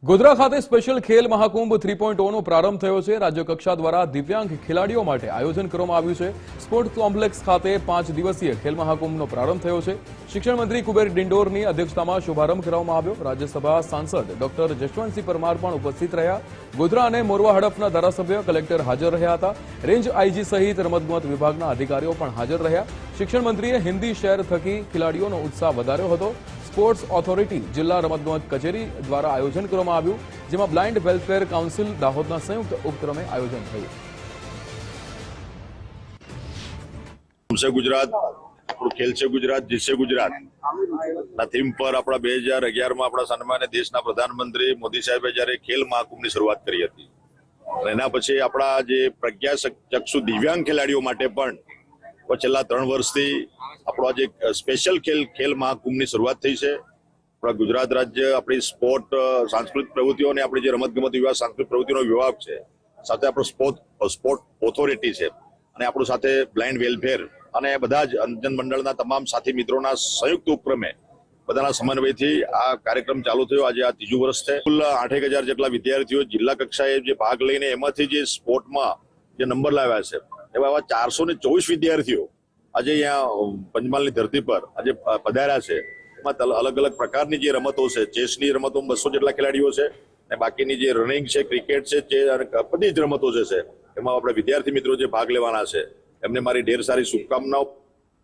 ગોધરા ખાતે સ્પેશિયલ ખેલ મહાકુંભ 3.0 નો પ્રારંભ થયો છે। રાજ્ય કક્ષા દ્વારા દિવ્યાંગ ખેલાડીઓ માટે આયોજન કરવામાં આવ્યું છે। સ્પોર્ટ કોમ્પ્લેક્સ ખાતે 5 દિવસીય ખેલ મહાકુંભનો પ્રારંભ થયો છે। શિક્ષણ મંત્રી કુબેર ડિંડોરની અધ્યક્ષતામાં શુભારંભ કરવામાં આવ્યો। રાજ્યસભા સાંસદ ડોક્ટર જશવંતસિંહ પરમાર પણ ઉપસ્થિત રહ્યા। ગોધરા અને મોરવા હડફના ધારાસભ્ય કલેક્ટર હાજર રહ્યા હતા। રેન્જ આઈજી સહિત રમતગમત વિભાગના અધિકારીઓ પણ હાજર રહ્યા। શિક્ષણ મંત્રીએ હિન્દી શેર થકી ખેલાડીઓનો ઉત્સાહ વધાર્યો હતો। સ્પોર્ટ્સ ઓથોરિટી જિલ્લા રમતગમત કચેરી દ્વારા આયોજન કરવામાં આવ્યું, જેમાં બ્લાઇન્ડ વેલફેર કાઉન્સિલ દાહોદના સંયુક્ત ઉપક્રમે આયોજન થયું। हमसे गुजरात और खेल से गुजरात जिससे गुजरात ના થીમ પર આપણા 2011 માં આપણા સન્માનીય દેશના પ્રધાનમંત્રી મોદી સાહેબે જ્યારે ખેલ મહાકુંભની શરૂઆત કરી હતી અને એના પછી આપણા જે પ્રજ્ઞાચક્ષુ દિવ્યાંગ ખેલાડીઓ માટે પણ છેલ્લા 3 વર્ષથી આપણો આજે સ્પેશિયલ ખેલ મહાકુંભની શરૂઆત થઈ છે। આપણા ગુજરાત રાજ્ય આપણી સ્પોર્ટ સાંસ્કૃતિક પ્રવૃત્તિઓ અને આપણી જે રમતગમત વિભાગ સાંસ્કૃતિક પ્રવૃત્તિનો વિભાગ છે, સાથે આપણો સ્પોર્ટ ઓથોરિટી છે અને આપણું સાથે બ્લાઇન્ડ વેલફેર અને બધા જ અંજન મંડળના તમામ સાથી મિત્રોના સંયુક્ત ઉપક્રમે બધાના સમન્વયથી આ કાર્યક્રમ ચાલુ થયો। આજે આ 3જું વર્ષ છે। કુલ 8,000 જેટલા વિદ્યાર્થીઓ જિલ્લા કક્ષાએ જે ભાગ લઈને એમાંથી જે સ્પોર્ટમાં જે નંબર લાવ્યા છે એવા 424 વિદ્યાર્થીઓ આજે અહીંયા પંચમહાલની ધરતી પર આજે પધાર્યા છે। એમાં અલગ અલગ પ્રકારની જે રમતો છે, ચેસની રમતો 200 જેટલા ખેલાડીઓ છે અને બાકીની જે રનિંગ છે, ક્રિકેટ છે, બધી જ રમતો છે એમાં આપણે વિદ્યાર્થી મિત્રો જે ભાગ લેવાના છે એમને મારી ઢેર સારી શુભકામનાઓ।